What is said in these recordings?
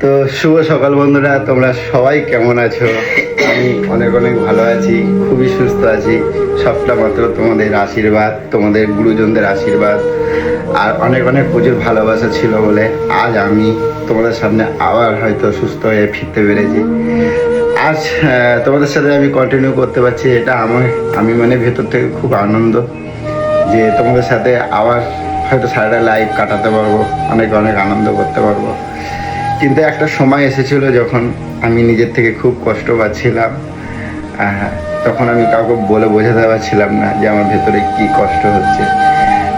তো শুভ সকাল বন্ধুরা, তোমরা সবাই কেমন আছো? আমি অনেক অনেক ভালো আছি, খুবই সুস্থ আছি। সবটা মাত্র তোমাদের আশীর্বাদ, তোমাদের গুরুজনদের আশীর্বাদ আর অনেক অনেক প্রচুর ভালোবাসা ছিল বলে আজ আমি তোমাদের সামনে আবার হয়তো সুস্থ হয়ে ফিরতে পেরেছি। আজ তোমাদের সাথে আমি কন্টিনিউ করতে পারছি, এটা আমি মানে ভেতর থেকে খুব আনন্দ যে তোমাদের সাথে আবার হয়তো সারাটা লাইফ কাটাতে পারবো, অনেক অনেক আনন্দ করতে পারবো। কিন্তু একটা সময় এসেছিল যখন আমি নিজের থেকে খুব কষ্ট পাচ্ছিলাম, তখন আমি কাউকে বলে বোঝাতে পারছিলাম না যে আমার ভেতরে কি কষ্ট হচ্ছে।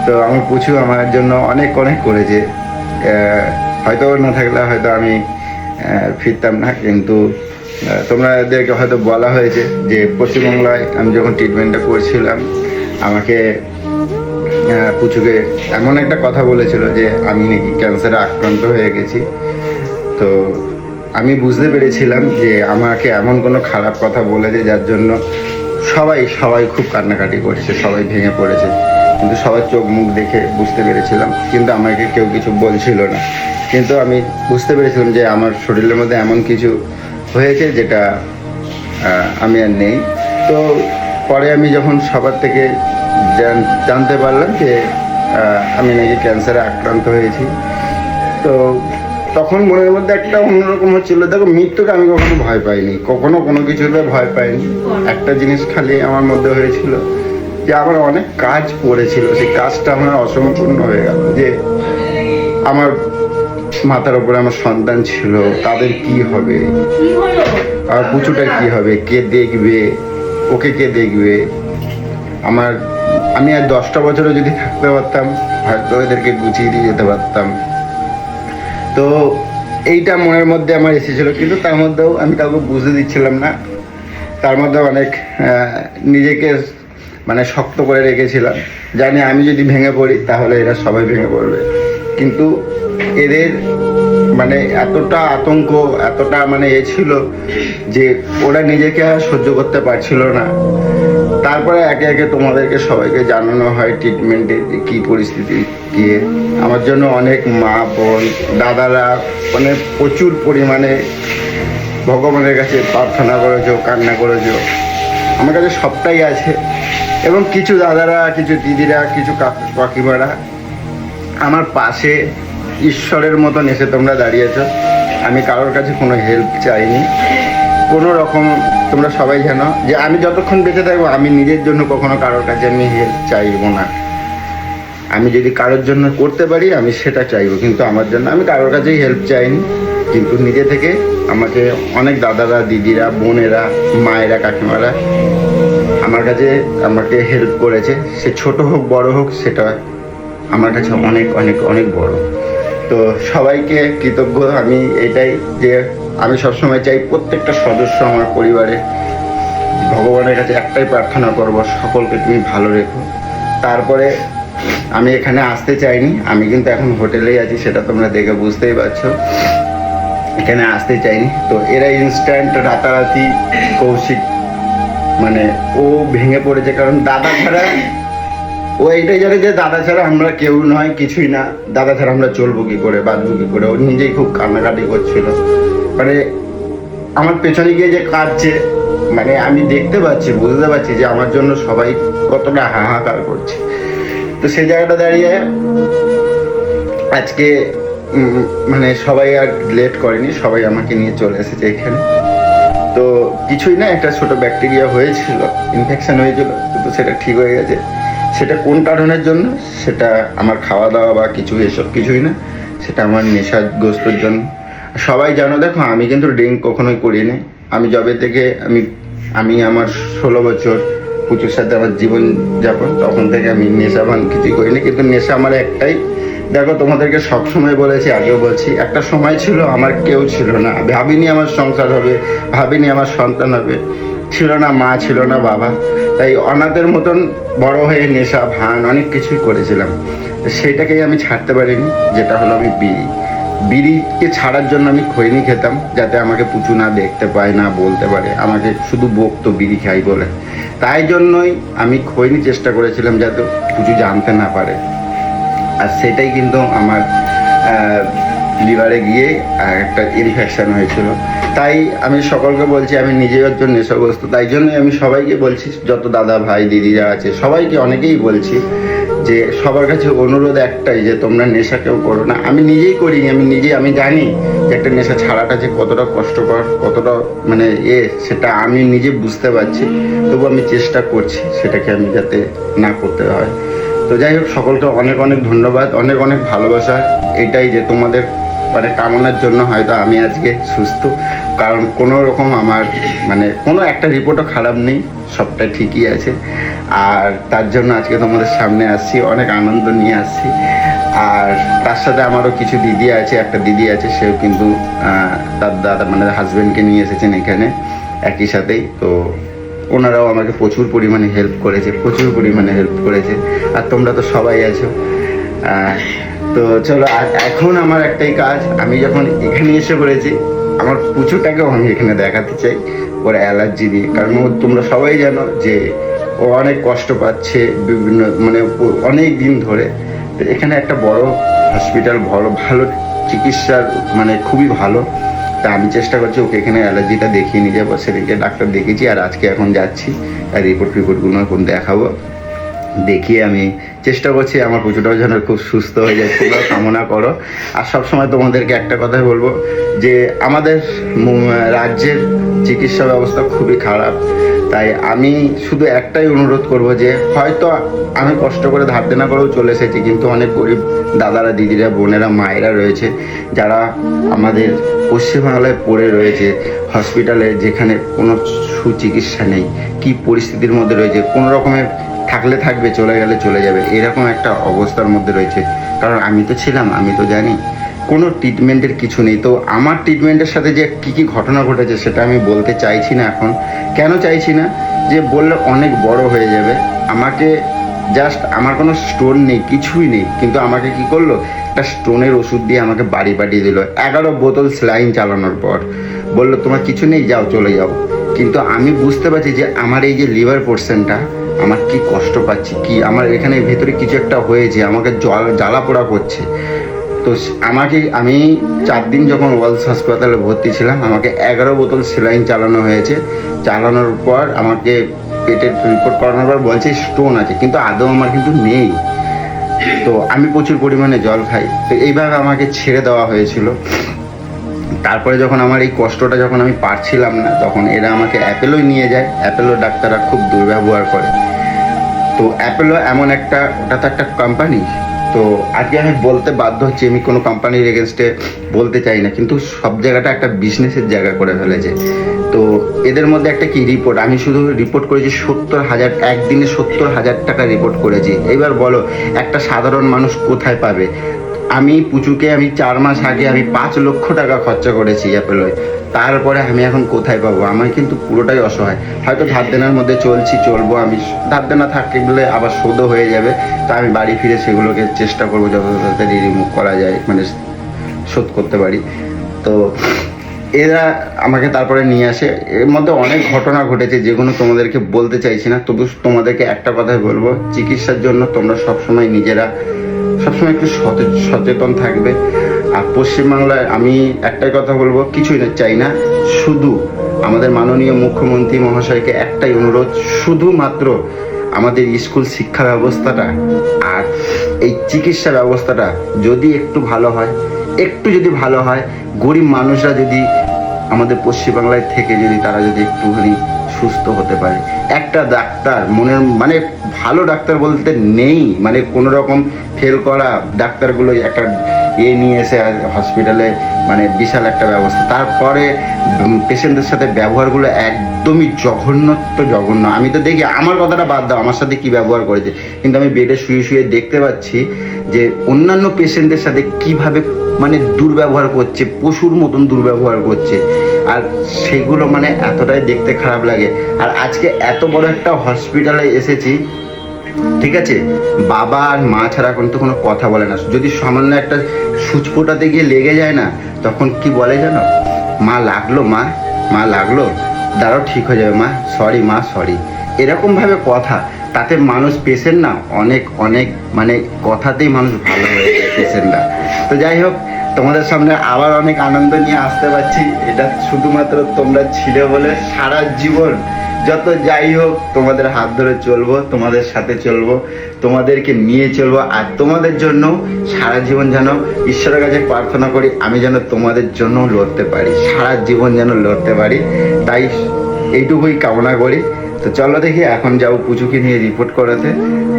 তো আমার পুচু আমার জন্য অনেক অনেক করেছে, হয়তো না থাকলে হয়তো আমি ফিরতাম না। কিন্তু তোমাদেরকে হয়তো বলা হয়েছে যে পশ্চিমবাংলায় আমি যখন ট্রিটমেন্টটা করছিলাম আমাকে পুচুকে এমন একটা কথা বলেছিল যে আমি নাকি ক্যান্সারে আক্রান্ত হয়ে গেছি। তো আমি বুঝতে পেরেছিলাম যে আমাকে এমন কোনো খারাপ কথা বলেছে যার জন্য সবাই খুব কান্নাকাটি করছে, সবাই ভেঙে পড়েছে। কিন্তু সবার চোখ মুখ দেখে বুঝতে পেরেছিলাম, কিন্তু আমাকে কেউ কিছু বলছিল না। কিন্তু আমি বুঝতে পেরেছিলাম যে আমার শরীরের মধ্যে এমন কিছু হয়েছে যেটা আমি আর নেই। তো পরে আমি যখন সবার থেকে জানতে পারলাম যে আমি নাকি ক্যান্সারে আক্রান্ত হয়েছি, তো তখন মনের মধ্যে একটা অন্যরকম হচ্ছিল। দেখো, মৃত্যুকে আমি কখনো ভয় পাইনি, কখনো কোনো কিছুতে ভয় পাইনি। একটা জিনিস খালি আমার মধ্যে হয়েছিল যে আমার অনেক কাজ পড়েছিল, সেই কাজটা আমার অসম্পূর্ণ হয়ে গেল। যে আমার মাথার উপরে আমার সন্তান ছিল, তাদের কি হবে, আর পুচুটা কি হবে, কে দেখবে, ওকে কে দেখবে। আমি আর 10টা বছরও যদি থাকতে পারতাম হয়তো এদেরকে গুছিয়ে দিয়ে যেতে পারতাম। তো এইটা মনের মধ্যে আমার এসেছিলো, কিন্তু তার মধ্যেও আমি কাউকে বুঝতে দিচ্ছিলাম না। তার মধ্যে অনেক নিজেকে মানে শক্ত করে রেখেছিলাম, জানি আমি যদি ভেঙে পড়ি তাহলে এরা সবাই ভেঙে পড়বে। কিন্তু এদের মানে এতটা আতঙ্ক, এতটা মানে ছিল যে ওরা নিজেকে আর সহ্য করতে পারছিল না। তারপরে একে একে তোমাদেরকে সবাইকে জানানো হয় ট্রিটমেন্টের কী পরিস্থিতি গিয়ে। আমার জন্য অনেক মা বোন দাদারা মানে প্রচুর পরিমাণে ভগবানের কাছে প্রার্থনা করেছো, কান্না করেছো। আমার কাছে সবটাই আছে, এবং কিছু দাদারা, কিছু দিদিরা, কিছু কাকিমারা আমার পাশে ঈশ্বরের মতন এসে তোমরা দাঁড়িয়েছো। আমি কারোর কাছে কোনো হেল্প চাইনি কোনো রকম। তোমরা সবাই জানো যে আমি যতক্ষণ বেঁচে থাকবো আমি নিজের জন্য কখনো কারোর কাছে আমি হেল্প চাইবো না। আমি যদি কারোর জন্য করতে পারি আমি সেটা চাইবো, কিন্তু আমার জন্য আমি কারোর কাছেই হেল্প চাইনি। কিন্তু নিজে থেকে আমাকে অনেক দাদারা, দিদিরা, বোনেরা, মায়েরা, কাকিমারা আমার কাছে আমাকে হেল্প করেছে। সে ছোট হোক বড় হোক, সেটা আমার কাছে অনেক অনেক অনেক বড়। তো সবাইকে কৃতজ্ঞ আমি এটাই যে আমি সবসময় চাই প্রত্যেকটা সদস্য আমার পরিবারে ভগবানের কাছে একটাই প্রার্থনা করব, সকলকে তুমি ভালো রেখো। তারপরে আমি এখানে আসতে চাইনি, আমি কিন্তু এখন হোটেলেই আছি, সেটা তোমরা দেখে বুঝতেই পারছো। এখানে আসতে চাইনি। তো এরা ইনস্ট্যান্ট রাতারাতি কৌশিক মানে ও ভেঙে পড়েছে, কারণ দাদা ছাড়া ও এইটাই জানে যে দাদা ছাড়া আমরা কেউ নয়, কিছুই না। দাদা ছাড়া আমরা চলবো কী করে, বাঁচবো কী করে। ও নিজেই খুব কান্নাকাটি করছিল, মানে আমার পেছনে গিয়ে যে কাঁদছে, মানে আমি দেখতে পাচ্ছি, বুঝতে পারছি যে আমার জন্য সবাই কতটা হাহাকার করছে। তো সেই জায়গাটা দাঁড়িয়ে আজকে মানে সবাই আর লেট করেনি, সবাই আমাকে নিয়ে চলে এসেছে এখানে। তো কিছুই না, একটা ছোট ব্যাকটেরিয়া হয়েছিল, ইনফেকশন হয়েছিল, কিন্তু সেটা ঠিক হয়ে গেছে। সেটা কোন কারণের জন্য, সেটা আমার খাওয়া দাওয়া বা কিছু এসব কিছুই না, সেটা আমার নেশাগ্রস্তর জন্য। সবাই জানো, দেখো আমি কিন্তু ড্রিঙ্ক কখনোই করিনি। আমি যবে থেকে আমি আমার 16 বছর পুচুর সাথে আমার জীবনযাপন, তখন থেকে আমি নেশা ভান কিছুই করিনি। কিন্তু নেশা আমার একটাই, দেখো তোমাদেরকে সবসময় বলেছি, আগেও বলছি, একটা সময় ছিল আমার কেউ ছিল না, ভাবিনি আমার সংসার হবে, ভাবিনি আমার সন্তান হবে, ছিল না মা, ছিল না বাবা। তাই অনাথের মতন বড় হয়ে নেশা ভান অনেক কিছুই করেছিলাম। সেইটাকেই আমি ছাড়তে পারিনি, যেটা হলো আমি বিড়িকে ছাড়ার জন্য আমি খৈনি খেতাম, যাতে আমাকে পুচু না দেখতে পায়, না বলতে পারে, আমাকে শুধু বকতো বিড়ি খাই বলে। তাই জন্যই আমি খৈনি চেষ্টা করেছিলাম যাতে পুচু জানতে না পারে। আর সেটাই কিন্তু আমার লিভারে গিয়ে একটা ইনফেকশন হয়েছিল। তাই আমি সকলকে বলছি, আমি নিজেও একজন নেশাগ্রস্ত, তাই জন্যই আমি সবাইকে বলছি, যত দাদা ভাই দিদিরা আছে সবাইকে অনেকেই বলছি যে সবার কাছে অনুরোধ একটাই, যে তোমরা নেশা কেউ করো না। আমি নিজেই করি, আমি জানি যে একটা নেশা ছাড়াটা যে কতটা কষ্টকর, কতটা মানে সেটা আমি নিজে বুঝতে পারছি। তবু আমি চেষ্টা করছি সেটাকে আমি যাতে না করতে হয়। তো যাই হোক, সকলকে অনেক অনেক ধন্যবাদ, অনেক অনেক ভালোবাসা। এটাই যে তোমাদের মানে কামনার জন্য হয়তো আমি আজকে সুস্থ, কারণ কোনো রকম আমার মানে কোনো একটা রিপোর্টও খারাপ নেই, সবটা ঠিকই আছে। আর তার জন্য আজকে তোমাদের সামনে আসছি, অনেক আনন্দ নিয়ে আসছি। আর তার সাথে আমারও কিছু দিদি আছে, একটা দিদি আছে, সেও কিন্তু তার দাদা মানে হাজব্যান্ডকে নিয়ে এসেছেন এখানে একই সাথেই। তো ওনারাও আমাকে প্রচুর পরিমাণে হেল্প করেছে। আর তোমরা তো সবাই আছো। তো চলো, এখন আমার একটাই কাজ, আমি যখন এখানে এসে পড়েছি, আমার পুচুটাকেও আমি এখানে দেখাতে চাই ওর অ্যালার্জি দিয়ে। কারণ তোমরা সবাই জানো যে ও অনেক কষ্ট পাচ্ছে বিভিন্ন মানে অনেক দিন ধরে। তো এখানে একটা বড় হসপিটাল, ভালো চিকিৎসার মানে খুবই ভালো। তা আমি চেষ্টা করছি ওকে এখানে অ্যালার্জিটা দেখিয়ে নিয়ে যাবো। সেদিনকে ডাক্তার দেখিয়েছি, আর আজকে এখন যাচ্ছি আর রিপোর্টগুলো এখন দেখাবো। দেখিয়ে আমি চেষ্টা করছি আমার পুজোটাও যেন খুব সুস্থ হয়ে যায়, তোমরাও কামনা করো। আর সবসময় তোমাদেরকে একটা কথাই বলবো যে আমাদের রাজ্যের চিকিৎসা ব্যবস্থা খুবই খারাপ। তাই আমি শুধু একটাই অনুরোধ করব যে হয়তো আমি কষ্ট করে ধার দেনা করেও চলে এসেছি, কিন্তু অনেক গরিব দাদারা, দিদিরা, বোনেরা, মায়েরা রয়েছে যারা আমাদের পশ্চিমবাংলায় পড়ে রয়েছে হসপিটালে, যেখানে কোনো সুচিকিৎসা নেই, কি পরিস্থিতির মধ্যে রয়েছে, কোনো রকমের থাকলে থাকবে, চলে গেলে চলে যাবে, এরকম একটা অবস্থার মধ্যে রয়েছে। কারণ আমি তো ছিলাম, আমি তো জানি কোনো ট্রিটমেন্টের কিছু নেই। তো আমার ট্রিটমেন্টের সাথে যে কী ঘটনা ঘটেছে সেটা আমি বলতে চাইছি না এখন। কেন চাইছি না? যে বললে অনেক বড় হয়ে যাবে। আমাকে জাস্ট, আমার কোনো স্টোন নেই, কিছুই নেই, কিন্তু আমাকে কি করলো, একটা স্টোনের ওষুধ দিয়ে আমাকে বাড়ি পাঠিয়ে দিল। 11 বোতল স্যালাইন চালানোর পর বললো তোমার কিছু নেই, যাও চলে যাও। কিন্তু আমি বুঝতে পারছি যে আমার এই যে লিভার পোর্শনটা, আমার কি কষ্ট পাচ্ছি, কি আমার এখানে ভেতরে কিছু একটা হয়েছে, আমাকে জ্বালা পোড়া করছে। তো আমি 4 দিন যখন ওয়ালস হাসপাতালে ভর্তি ছিলাম, আমাকে 11 বোতল স্যালাইন চালানো হয়েছে। চালানোর পর আমাকে পেটের রিপোর্ট করানোর পর বলছে স্টোন আছে, কিন্তু আদৌ আমার কিন্তু নেই। তো আমি প্রচুর পরিমাণে জল খাই, তো এইভাবে আমাকে ছেড়ে দেওয়া হয়েছিল। তারপরে যখন আমার এই কষ্টটা যখন আমি পারছিলাম না, তখন এরা আমাকে অ্যাপেলোয় নিয়ে যায়। অ্যাপেলো ডাক্তাররা খুব দুর্ব্যবহার করে। তো অ্যাপেলো এমন একটা, ওটা তো একটা কোম্পানি। তো আজকে আমি বলতে বাধ্য হচ্ছি, আমি কোনো কোম্পানির এগেনস্টে বলতে চাই না, কিন্তু সব জায়গাটা একটা বিজনেসের জায়গা করে ফেলেছে। তো এদের মধ্যে একটা কি রিপোর্ট, আমি শুধু রিপোর্ট করেছি 70,000, একদিনে 70,000 টাকা রিপোর্ট করেছি। এবার বলো একটা সাধারণ মানুষ কোথায় পাবে? আমি পুচুকে 4 মাস আগে আমি 5 লক্ষ টাকা খরচা করেছি অ্যাপেলোয়। তারপরে আমি এখন কোথায় পাবো? আমার কিন্তু পুরোটাই অসহায়। হয়তো ধার দেনার মধ্যে চলবো, আমি ধার দেনা থাকলে আবার শোধও হয়ে যাবে। তো আমি বাড়ি ফিরে সেগুলোকে চেষ্টা করবো যত তাড়াতাড়ি রিমুভ করা যায়, মানে শোধ করতে পারি। তো এরা আমাকে তারপরে নিয়ে আসে। এর মধ্যে অনেক ঘটনা ঘটেছে যেগুলো তোমাদেরকে বলতে চাইছি না। তবু তোমাদেরকে একটা কথাই বলবো, চিকিৎসার জন্য তোমরা সবসময় নিজেরা সবসময় একটু সচেতন থাকবে। আর পশ্চিমবাংলায় আমি একটাই কথা বলবো, কিছুই চাই না, শুধু আমাদের মাননীয় মুখ্যমন্ত্রী মহাশয়কে একটাই অনুরোধ, শুধুমাত্র আমাদের স্কুল শিক্ষা ব্যবস্থাটা আর এই চিকিৎসা ব্যবস্থাটা যদি একটু ভালো হয়, যদি ভালো হয়, গরিব মানুষরা যদি আমাদের পশ্চিমবাংলায় থেকে যদি তারা যদি একটুখানি সুস্থ হতে পারে। একটা ডাক্তার মানে ভালো ডাক্তার বলতে নেই, মানে কোনো রকম ফেল করা ডাক্তারগুলো একটা নিয়ে এসে হসপিটালে, মানে বিশাল একটা ব্যবস্থা। তারপরে পেশেন্টদের সাথে ব্যবহারগুলো একদমই জঘন্য। আমি তো দেখি, আমার কথাটা বাদ দাও, আমার সাথে কি ব্যবহার করেছে, কিন্তু আমি বেডে শুয়ে দেখতে পাচ্ছি যে অন্যান্য পেশেন্টদের সাথে কিভাবে মানে দুর্ব্যবহার করছে, পশুর মতন দুর্ব্যবহার করছে। আর সেগুলো মানে এতটাই দেখতে খারাপ লাগে। আর আজকে এত বড় একটা হসপিটালে এসেছি, ঠিক আছে, বাবা আর মা ছাড়া কিন্তু কোনো কথা বলে না। যদি সামান্য একটা সুচ ফোটাতে গিয়ে লেগে যায় না, তখন কি বলে জানো? মা লাগলো, দাঁড়াও ঠিক হয়ে যাবে মা, সরি মা, সরি, এরকমভাবে কথা। তাতে মানুষ পেশেন্ট না অনেক মানে কথাতেই মানুষ ভালো হয়ে যায় পেশেন্টরা। তো যাই হোক, তোমাদের সামনে আবার অনেক আনন্দ নিয়ে আসতে পারছি। এটা শুধুমাত্র তোমরা ছিলে বলে। সারা জীবন যত যাই হোক তোমাদের হাত ধরে চলবো, তোমাদের সাথে চলবো, তোমাদেরকে নিয়ে চলবো। আর তোমাদের জন্য সারা জীবন যেন ঈশ্বরের কাছে প্রার্থনা করি আমি যেন তোমাদের জন্য লড়তে পারি, সারা জীবন যেন লড়তে পারি, তাই এইটুকুই কামনা করি। তো চলো দেখি, এখন যাবো পুচুকে নিয়ে রিপোর্ট করাতে।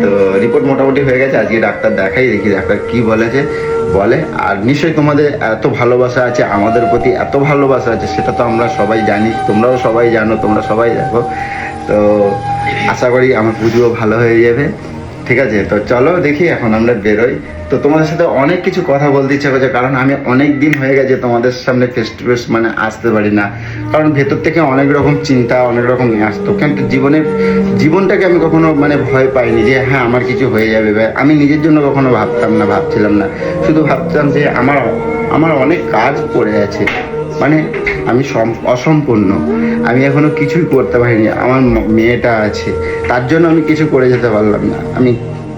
তো রিপোর্ট মোটামুটি হয়ে গেছে, আজকে ডাক্তার দেখাই, দেখি ডাক্তার কি বলে। আর নিশ্চয়ই তোমাদের এত ভালোবাসা আছে আমাদের প্রতি, এত ভালোবাসা আছে, সেটা তো আমরা সবাই জানি, তোমরাও সবাই জানো, তোমরা সবাই দেখো। তো আশা করি আমার পুজোও ভালো হয়ে যাবে। ঠিক আছে, তো চলো দেখি এখন আমরা বেরোই। তো তোমাদের সাথে অনেক কিছু কথা বলতে ইচ্ছা করছে, কারণ আমি অনেক দিন হয়ে গেছে তোমাদের সামনে ফেস টু ফেস মানে আসতে পারি না, কারণ ভেতর থেকে অনেক রকম চিন্তা অনেক রকম নিয়ে আসতো। কিন্তু জীবনটাকে আমি কখনো মানে ভয় পাইনি যে হ্যাঁ আমার কিছু হয়ে যাবে। আমি নিজের জন্য কখনো ভাবছিলাম না, শুধু ভাবতাম যে আমার অনেক কাজ পড়ে আছে, মানে আমি অসম্পূর্ণ, আমি এখনো কিছুই করতে পারিনি। আমার মেয়েটা আছে, তার জন্য আমি কিছু করে যেতে পারলাম না। আমি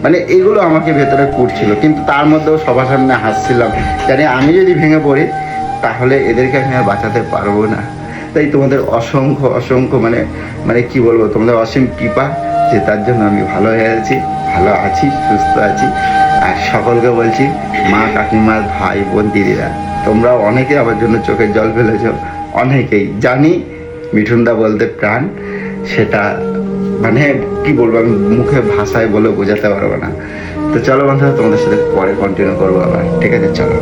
মানে এগুলো আমাকে ভেতরে করছিল, কিন্তু তার মধ্যেও সবার সামনে হাসছিলাম, জানি আমি যদি ভেঙে পড়ি তাহলে এদেরকে আমি আর বাঁচাতে পারবো না। তাই তোমাদের অসংখ্য মানে কি বলবো, তোমাদের অসীম কৃপা যে তার জন্য আমি ভালো হয়ে আছি, সুস্থ আছি। আর সকলকে বলছি, মা, কাকিমা, ভাই বোন, দিদিরা, তোমরা অনেকে আমার জন্য চোখের জল ফেলেছ, অনেকেই। জানি মিঠুনদা বলতে প্রাণ, সেটা মানে কি বলবো, আমি মুখে ভাষায় বলে বোঝাতে পারবো না। তো চলো বন্ধুরা, তোমাদের সাথে পরে কন্টিনিউ করবো আবার। ঠিক আছে, চলো।